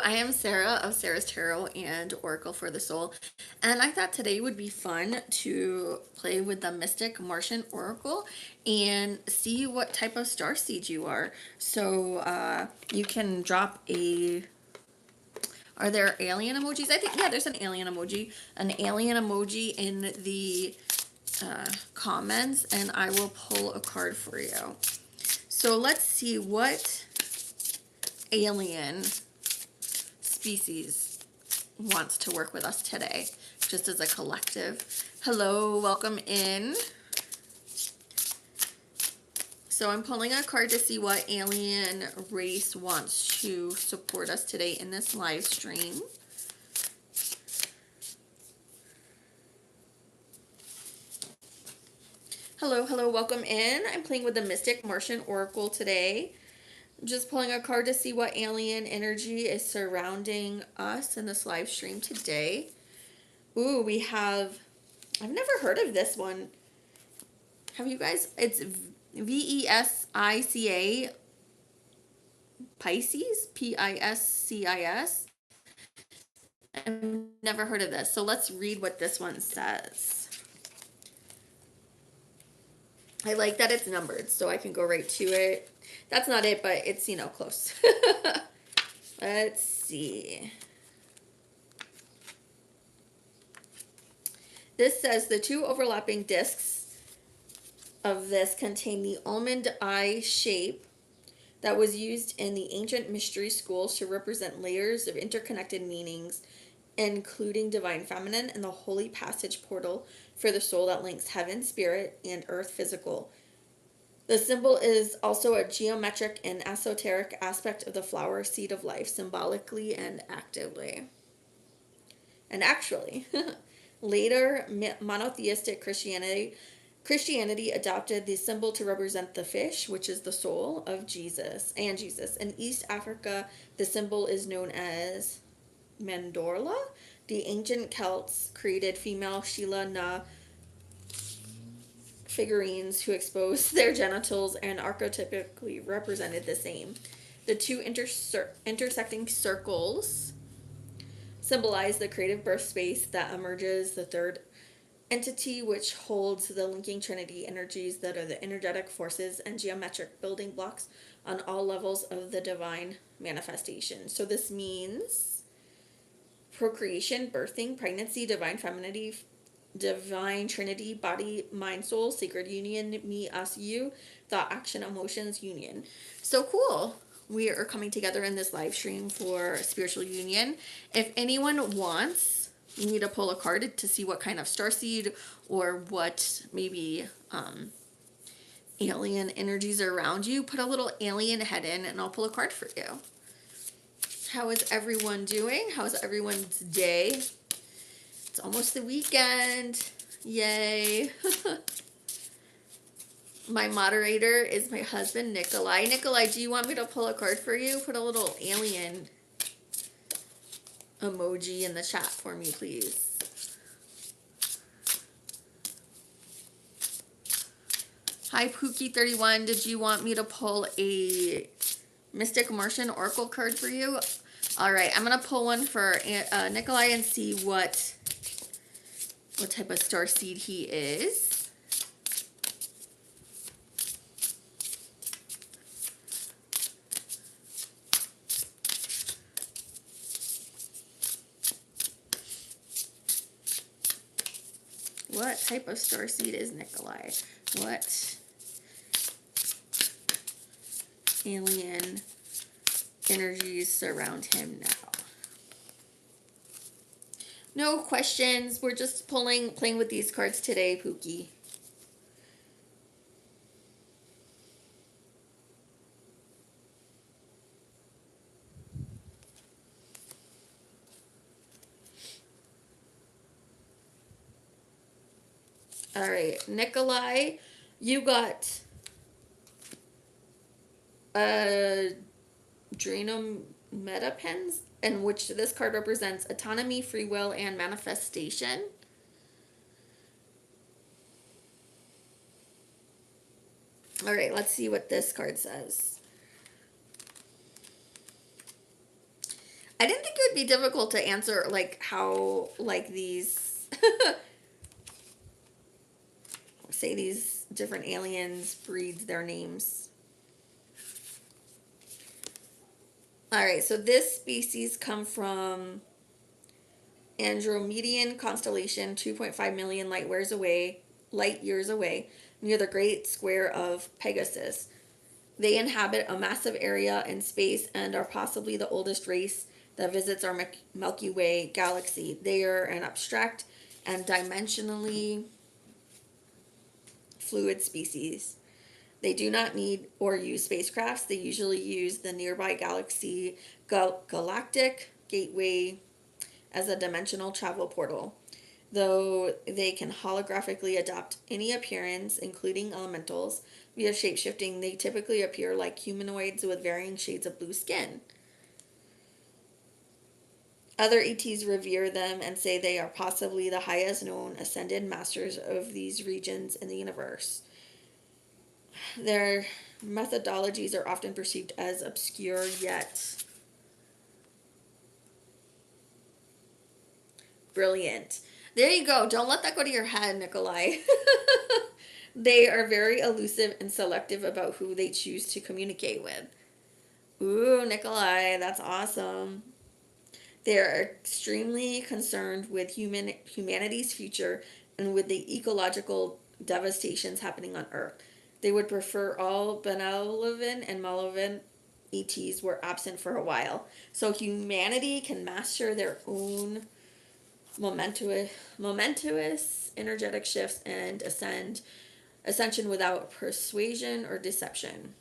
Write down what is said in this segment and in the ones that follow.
I am Sarah of Sarah's Tarot and Oracle for the Soul, and I thought today would be fun to play with the Mystic Martian Oracle and see what type of star seed you are. So you can drop a. Are there alien emojis? I think, yeah, there's an alien emoji. An alien emoji in the comments, and I will pull a card for you. So let's see what alien species wants to work with us today, just as a collective. Hello, welcome in. So I'm pulling a card to see what alien race wants to support us today in this live stream. Hello, hello, welcome in. I'm playing with the Mystic Martian Oracle today. Just pulling a card to see what alien energy is surrounding us in this live stream today. Ooh, we have, I've never heard of this one. Have you guys? It's VESICA Pisces, PISCIS. I've never heard of this. So let's read what this one says. I like that it's numbered, so I can go right to it. That's not it, but it's, close. Let's see. This says the two overlapping discs of this contain the almond eye shape that was used in the ancient mystery schools to represent layers of interconnected meanings, including divine feminine and the holy passage portal for the soul that links heaven, spirit, and earth physical. The symbol is also a geometric and esoteric aspect of the flower seed of life, symbolically and actively. And actually, later monotheistic Christianity adopted the symbol to represent the fish, which is the soul of Jesus. In East Africa, the symbol is known as Mandorla. The ancient Celts created female Sheila Na figurines who exposed their genitals and archetypically represented the same. The two intersecting circles symbolize the creative birth space that emerges, the third entity which holds the linking trinity energies that are the energetic forces and geometric building blocks on all levels of the divine manifestation. So this means procreation, birthing, pregnancy, divine femininity, divine trinity, body, mind, soul, sacred union, me, us, you, thought, action, emotions, union. So cool. We are coming together in this live stream for spiritual union. If anyone wants me to pull a card to see what kind of starseed or what maybe alien energies are around you, put a little alien head in and I'll pull a card for you. How is everyone doing? How's everyone's day? It's almost the weekend. Yay. My moderator is my husband, Nikolai. Nikolai, do you want me to pull a card for you? Put a little alien emoji in the chat for me, please. Hi, Pookie31. Did you want me to pull a Mystic Martian Oracle card for you? All right, I'm going to pull one for Nikolai and see what type of star seed he is. What type of star seed is Nikolai? What alien energies surround him now? No questions. We're just playing with these cards today, Pookie. All right, Nikolai, you got Adrenum Metapens, in which this card represents autonomy, free will, and manifestation. All right, let's see what this card says. I didn't think it would be difficult to answer, like, how, like, these, say these different aliens breeds their names. All right, so this species come from Andromedan constellation, 2.5 million light years away, near the Great Square of Pegasus. They inhabit a massive area in space and are possibly the oldest race that visits our Milky Way galaxy. They are an abstract and dimensionally fluid species. They do not need or use spacecrafts. They usually use the nearby galaxy galactic gateway as a dimensional travel portal. Though they can holographically adopt any appearance, including elementals, via shapeshifting, they typically appear like humanoids with varying shades of blue skin. Other ETs revere them and say they are possibly the highest known ascended masters of these regions in the universe. Their methodologies are often perceived as obscure yet brilliant. There you go. Don't let that go to your head, Nikolai. They are very elusive and selective about who they choose to communicate with. Ooh, Nikolai, that's awesome. They are extremely concerned with humanity's future and with the ecological devastations happening on Earth. They would prefer all benevolent and malevolent ETs were absent for a while. So humanity can master their own momentous energetic shifts and ascension without persuasion or deception.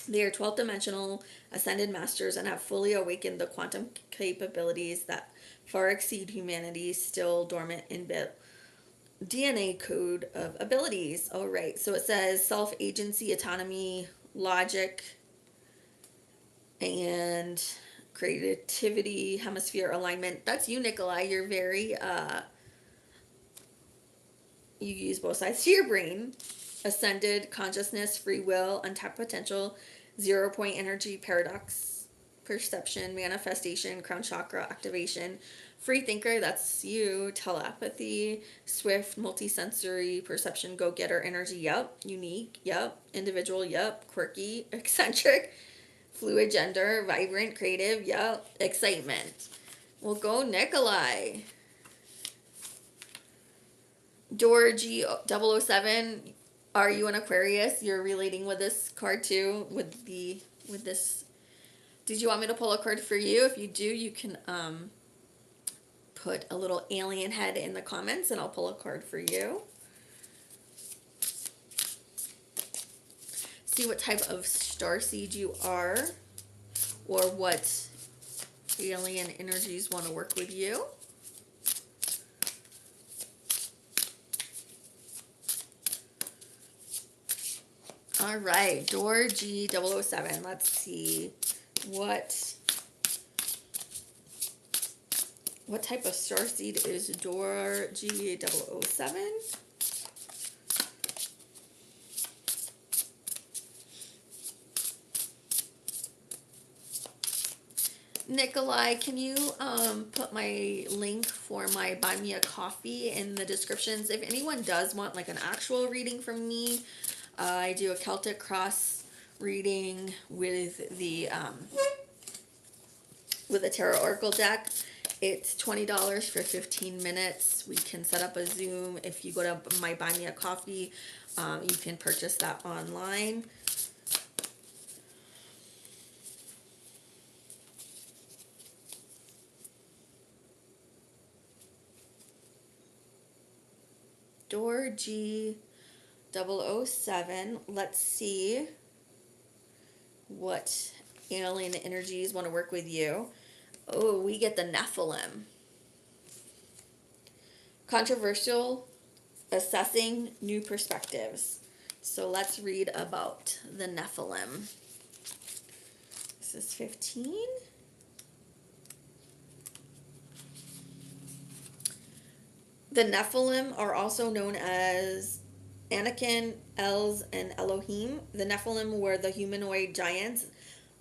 They are 12th dimensional ascended masters and have fully awakened the quantum capabilities that far exceed humanity's still dormant inbuilt DNA code of abilities. All right, so it says self-agency, autonomy, logic, and creativity, hemisphere alignment. That's you, Nikolai. You're very, you use both sides to your brain. Ascended consciousness, free will, untapped potential, 0 point energy, paradox, perception, manifestation, crown chakra activation, free thinker, that's you, telepathy, swift, multisensory, perception, go-getter, energy, yep, unique, yep, individual, yep, quirky, eccentric, fluid gender, vibrant, creative, yep, excitement. We'll go Nikolai. Dorg007, are you an Aquarius? You're relating with this card too, with this. Did you want me to pull a card for you? If you do, you can put a little alien head in the comments and I'll pull a card for you. See what type of starseed you are or what alien energies want to work with you. All right, Dorg007. Let's see what type of starseed is Dorg007? Nikolai, can you put my link for my Buy Me a Coffee in the descriptions? If anyone does want like an actual reading from me, I do a Celtic Cross reading with the Tarot Oracle deck. It's $20 for 15 minutes. We can set up a Zoom. If you go to my Buy Me a Coffee, you can purchase that online. Dorg007. Let's see what alien energies want to work with you. Oh, we get the Nephilim. Controversial, assessing new perspectives. So let's read about the Nephilim. This is 15. The Nephilim are also known as Anakin, Els, and Elohim. The Nephilim were the humanoid giants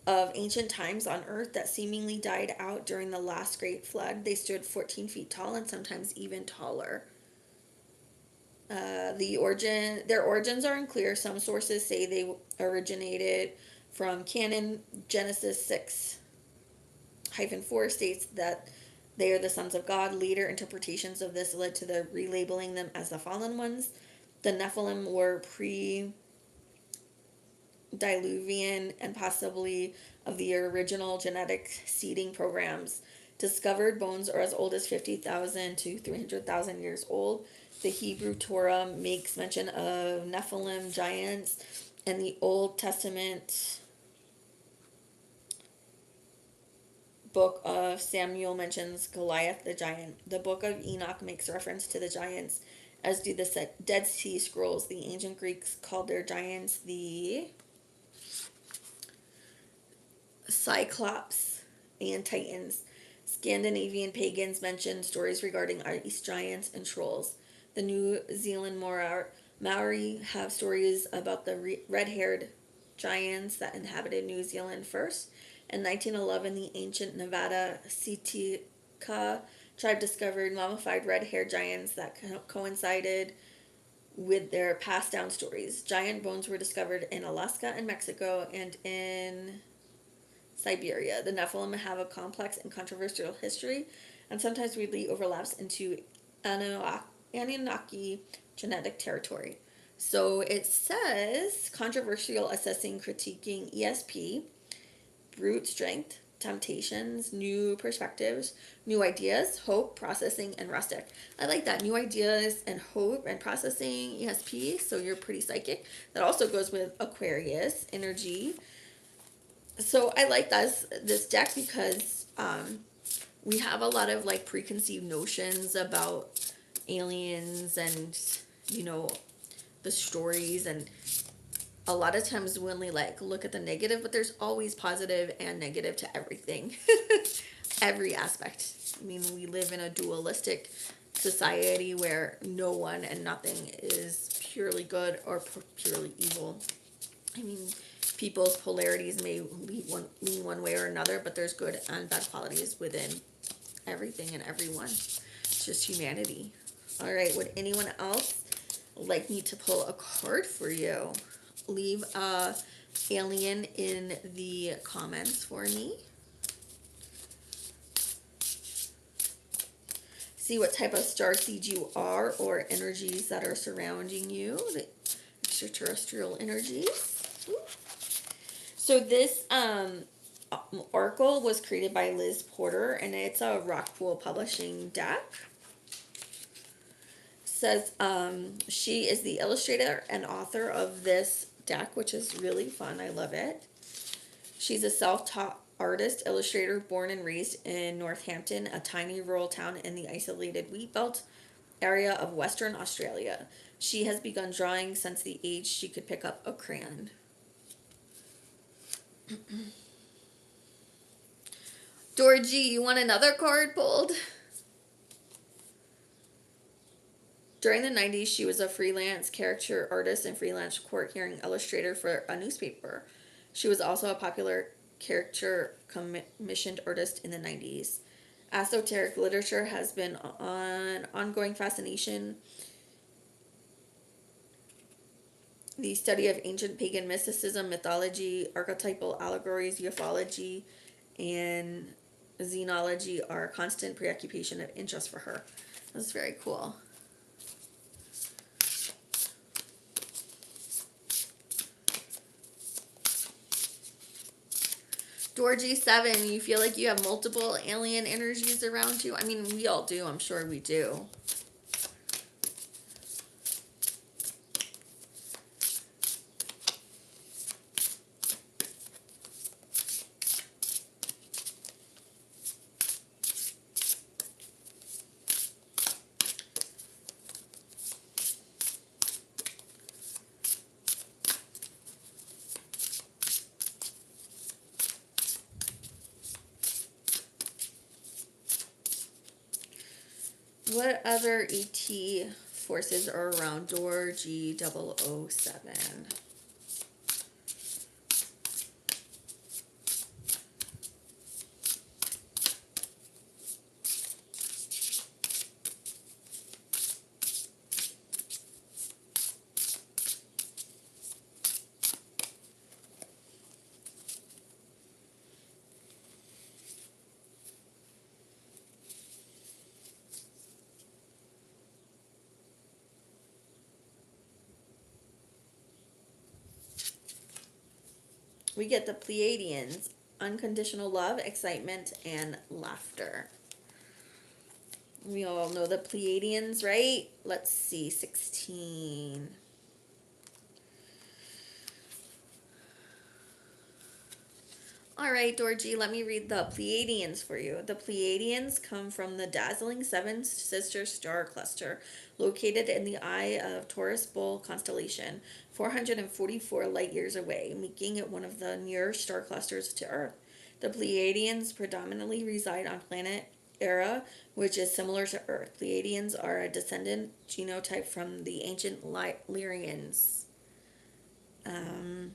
of ancient times on Earth that seemingly died out during the last great flood. They stood 14 feet tall and sometimes even taller. Their origins are unclear. Some sources say they originated from canon. Genesis 6-4 states that they are the sons of God. Later interpretations of this led to the relabeling them as the fallen ones. The Nephilim were pre-Diluvian and possibly of the original genetic seeding programs. Discovered bones are as old as 50,000 to 300,000 years old. The Hebrew Torah makes mention of Nephilim giants, and the Old Testament book of Samuel mentions Goliath the giant. The book of Enoch makes reference to the giants, as do the Dead Sea Scrolls. The ancient Greeks called their giants the Cyclops and Titans. Scandinavian pagans mentioned stories regarding ice giants and trolls. The New Zealand Maori have stories about the red-haired giants that inhabited New Zealand first. In 1911, the ancient Nevada Sitka tribe discovered mummified red-haired giants that coincided with their passed down stories. Giant bones were discovered in Alaska and Mexico and in Siberia. The Nephilim have a complex and controversial history and sometimes weirdly overlaps into Anunnaki genetic territory. So it says controversial assessing, critiquing ESP, brute strength, temptations, new perspectives, new ideas, hope, processing, and rustic. I like that. New ideas and hope and processing, ESP. So you're pretty psychic. That also goes with Aquarius energy. So I like this deck because we have a lot of like preconceived notions about aliens and the stories, and a lot of times we only like look at the negative, but there's always positive and negative to everything. Every aspect. I mean, we live in a dualistic society where no one and nothing is purely good or purely evil. I mean, people's polarities may lean one way or another, but there's good and bad qualities within everything and everyone. It's just humanity. All right, would anyone else like me to pull a card for you? Leave a alien in the comments for me. See what type of star seed you are or energies that are surrounding you, the extraterrestrial energies. Ooh. So this oracle was created by Liz Porter, and it's a Rockpool Publishing deck. Says she is the illustrator and author of this deck, which is really fun. I love it. She's a self-taught artist, illustrator, born and raised in Northampton, a tiny rural town in the isolated wheat belt area of Western Australia. She has begun drawing since the age she could pick up a crayon. Georgie, you want another card pulled? During the 90s, she was a freelance caricature artist and freelance court hearing illustrator for a newspaper. She was also a popular caricature commissioned artist in the 90s. Esoteric literature has been an ongoing fascination. The study of ancient pagan mysticism, mythology, archetypal allegories, ufology, and xenology are a constant preoccupation of interest for her. That's very cool. Georgie 7, you feel like you have multiple alien energies around you? I mean, we all do. I'm sure we do. What other ET forces are around door G007? we get the Pleiadians, unconditional love, excitement, and laughter. We all know the Pleiadians, right? Let's see, 16. All right, Dorji, let me read the Pleiadians for you. The Pleiadians come from the dazzling Seven Sisters star cluster located in the eye of Taurus Bull constellation, 444 light years away, making it one of the nearest star clusters to Earth. The Pleiadians predominantly reside on planet Era, which is similar to Earth. Pleiadians are a descendant genotype from the ancient Lyrians. Um,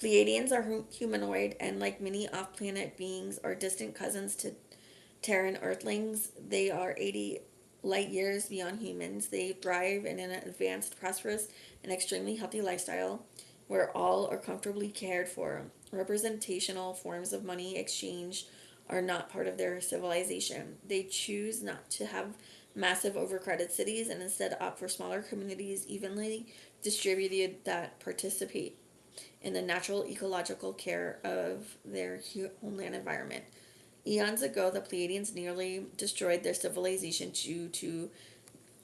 Pleiadians are humanoid and, like many off planet beings, are distant cousins to Terran Earthlings. They are 80 light years beyond humans. They thrive in an advanced, prosperous, and extremely healthy lifestyle where all are comfortably cared for. Representational forms of money exchange are not part of their civilization. They choose not to have massive, overcrowded cities and instead opt for smaller communities evenly distributed that participate in the natural ecological care of their homeland environment. Eons ago, the Pleiadians nearly destroyed their civilization due to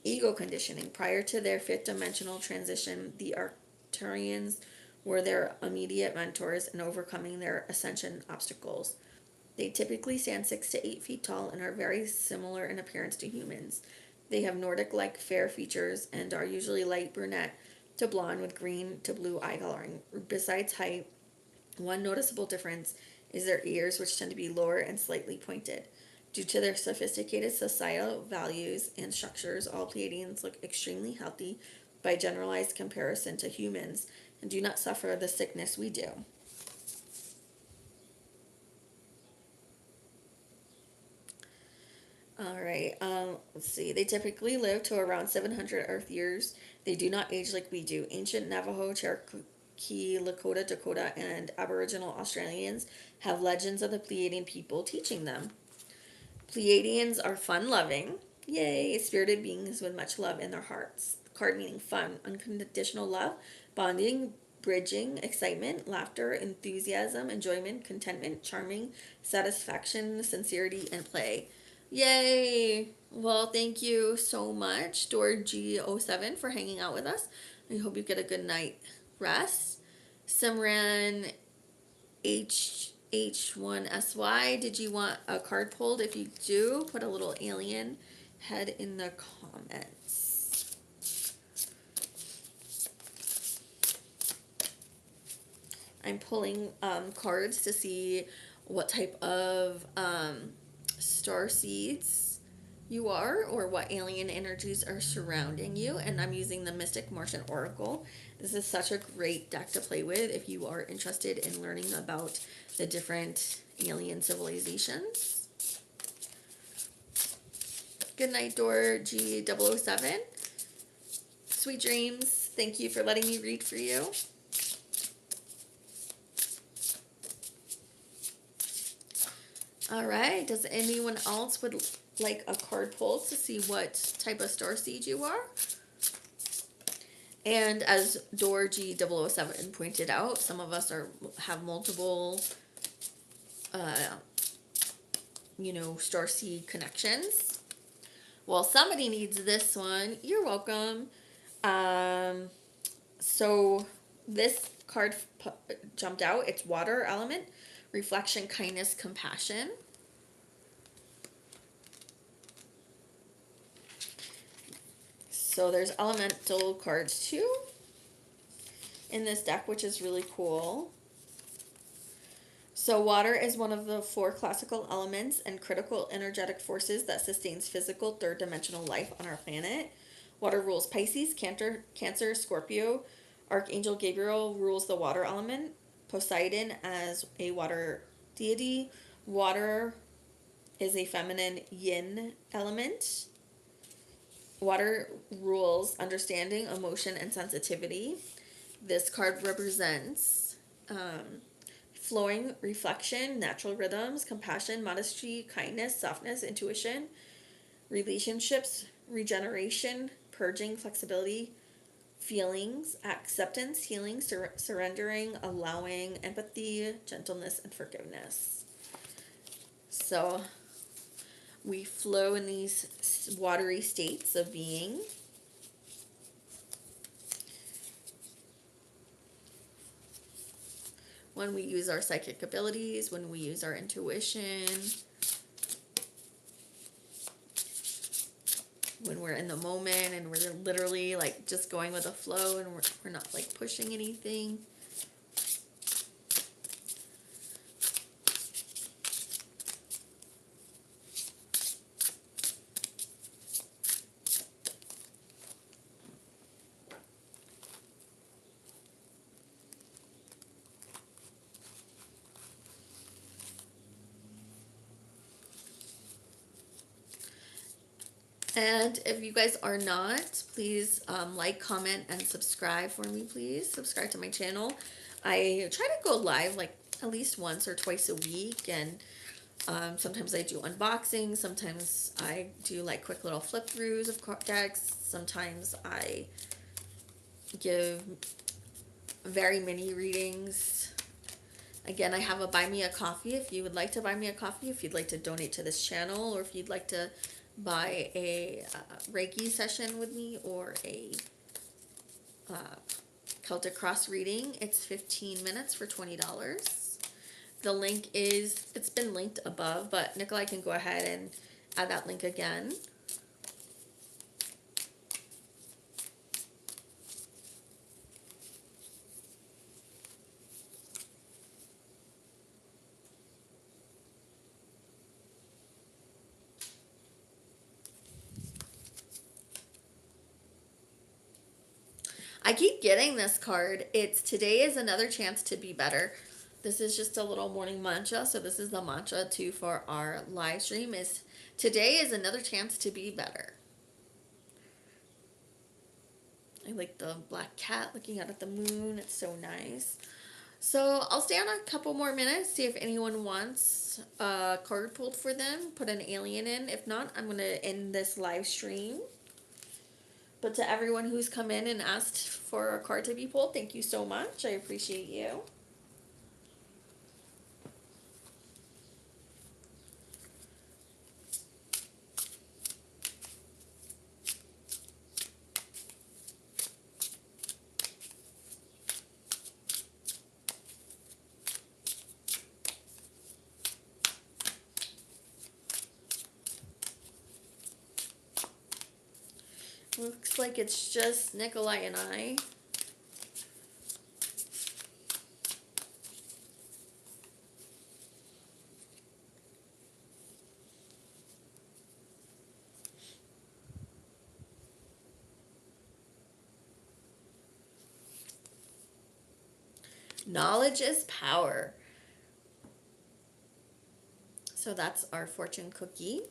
ego conditioning. Prior to their fifth dimensional transition, the Arcturians were their immediate mentors in overcoming their ascension obstacles. They typically stand 6 to 8 feet tall and are very similar in appearance to humans. They have Nordic-like fair features and are usually light brunette to blonde with green to blue eye coloring. Besides height, one noticeable difference is their ears, which tend to be lower and slightly pointed. Due to their sophisticated societal values and structures, all Pleiadians look extremely healthy by generalized comparison to humans and do not suffer the sickness we do. All right, let's see. They typically live to around 700 Earth years. They do not age like we do. Ancient Navajo, Cherokee, Lakota, Dakota, and Aboriginal Australians have legends of the Pleiadian people teaching them. Pleiadians are fun-loving, yay, spirited beings with much love in their hearts. Card meaning fun, unconditional love, bonding, bridging, excitement, laughter, enthusiasm, enjoyment, contentment, charming, satisfaction, sincerity, and play. Yay! Well, thank you so much, DoorG07, for hanging out with us. I hope you get a good night rest. Simran H1SY, did you want a card pulled? If you do, put a little alien head in the comments. I'm pulling cards to see what type of star seeds you are or what alien energies are surrounding you, and I'm using the Mystic Martian Oracle. This is such a great deck to play with if you are interested in learning about the different alien civilizations. Good night, Door G007. Sweet dreams. Thank you for letting me read for you. All right, does anyone else would like a card pull to see what type of starseed you are? And as Door G007 pointed out, some of us have multiple, starseed connections. Well, somebody needs this one. You're welcome. So this card jumped out. It's water element. Reflection, kindness, compassion. So there's elemental cards too in this deck, which is really cool. So water is one of the 4 classical elements and critical energetic forces that sustains physical third-dimensional life on our planet. Water rules Pisces, Cancer, Scorpio. Archangel Gabriel rules the water element. Poseidon as a water deity. Water is a feminine yin element. Water rules understanding, emotion, and sensitivity. This card represents flowing reflection, natural rhythms, compassion, modesty, kindness, softness, intuition, relationships, regeneration, purging, flexibility, feelings, acceptance, healing, surrendering, allowing, empathy, gentleness, and forgiveness. So we flow in these watery states of being. When we use our psychic abilities, when we use our intuition, when we're in the moment and we're literally like just going with the flow and we're not like pushing anything. And if you guys are not, please like, comment, and subscribe for me, please. Subscribe to my channel. I try to go live like at least once or twice a week, and sometimes I do unboxings. Sometimes I do like quick little flip throughs of decks. Sometimes I give very mini readings. Again, I have a buy me a coffee if you would like to buy me a coffee, if you'd like to donate to this channel, or if you'd like to buy a Reiki session with me or a Celtic Cross reading. It's 15 minutes for $20. The link it's been linked above, but Nikolai can go ahead and add that link again. I keep getting this card. It's today is another chance to be better. This is just a little morning mantra. So this is the mantra too for our live stream is today is another chance to be better. I like the black cat looking out at the moon. It's so nice. So I'll stay on a couple more minutes, see if anyone wants a card pulled for them, put an alien in. If not, I'm going to end this live stream. But to everyone who's come in and asked for a card to be pulled, thank you so much. I appreciate you. Looks like it's just Nikolai and I. Knowledge is power. So that's our fortune cookie.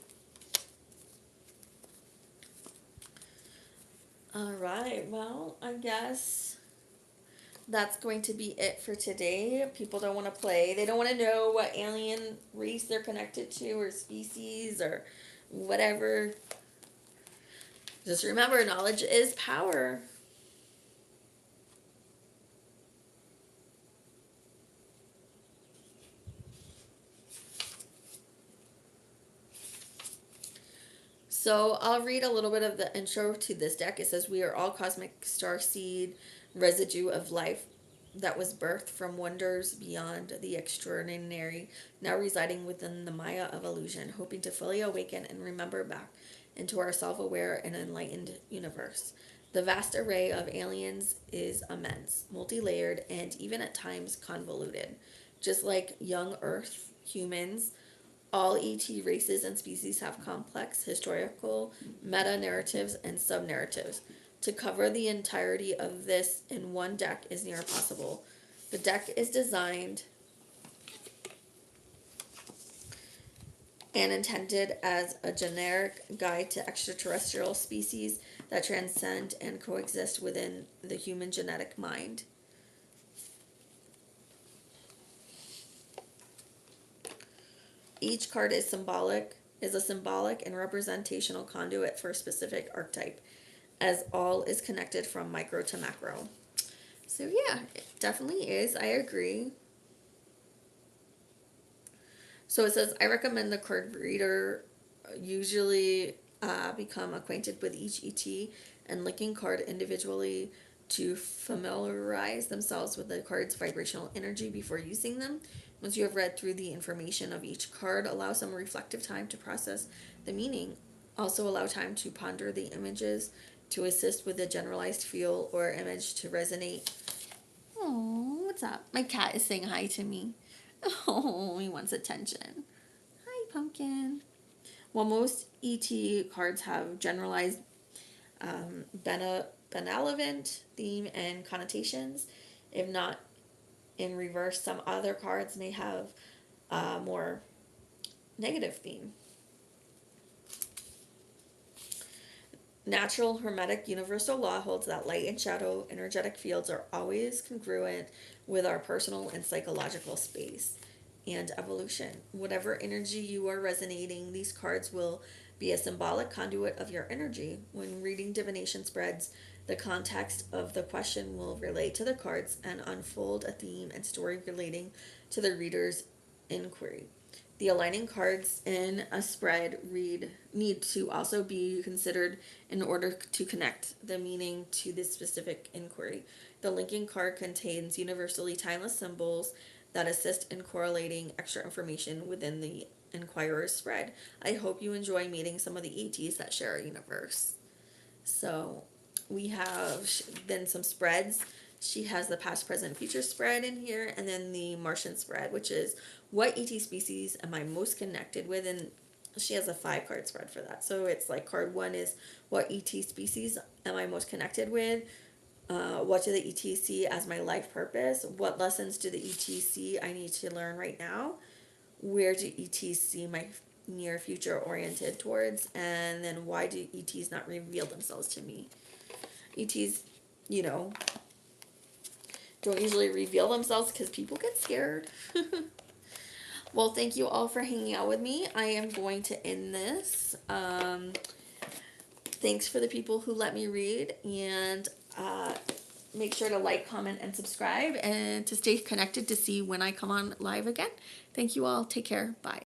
All right, well, I guess that's going to be it for today. People don't want to play. They don't want to know what alien race they're connected to or species or whatever. Just remember, knowledge is power. So I'll read a little bit of the intro to this deck. It says, we are all cosmic starseed residue of life that was birthed from wonders beyond the extraordinary, now residing within the Maya of illusion, hoping to fully awaken and remember back into our self-aware and enlightened universe. The vast array of aliens is immense, multi-layered, and even at times convoluted. Just like young Earth humans, all ET races and species have complex historical meta-narratives and sub-narratives. To cover the entirety of this in one deck is near impossible. The deck is designed and intended as a generic guide to extraterrestrial species that transcend and coexist within the human genetic mind. Each card is a symbolic and representational conduit for a specific archetype. as all is connected from micro to macro. So yeah, it definitely is. I agree. So it says, I recommend the card reader usually become acquainted with each ET and linking card individually to familiarize themselves with the card's vibrational energy before using them. Once you have read through the information of each card, allow some reflective time to process the meaning. Also, allow time to ponder the images to assist with the generalized feel or image to resonate. Oh, what's up? My cat is saying hi to me. Oh, he wants attention. Hi, Pumpkin. While most ET cards have generalized benevolent theme and connotations, if not in reverse, some other cards may have a more negative theme. Natural hermetic universal law holds that light and shadow energetic fields are always congruent with our personal and psychological space and evolution. Whatever energy you are resonating, these cards will be a symbolic conduit of your energy. When reading divination spreads, the context of the question will relate to the cards and unfold a theme and story relating to the reader's inquiry. The aligning cards in a spread read need to also be considered in order to connect the meaning to this specific inquiry. The linking card contains universally timeless symbols that assist in correlating extra information within the inquirer's spread. I hope you enjoy meeting some of the ETs that share our universe. So we have then some spreads. She has the past, present, future spread in here, and then the Martian spread, which is what ET species am I most connected with? And she has a 5 card spread for that. So it's like card 1 is what ET species am I most connected with? What do the ET see as my life purpose? What lessons do the ET see I need to learn right now? Where do ETs see my near future oriented towards? And then why do ETs not reveal themselves to me? ETs, you know, don't usually reveal themselves because people get scared. Well, thank you all for hanging out with me. I am going to end this. Thanks for the people who let me read, and make sure to like, comment, and subscribe, and to stay connected to see when I come on live again. Thank you all. Take care. Bye.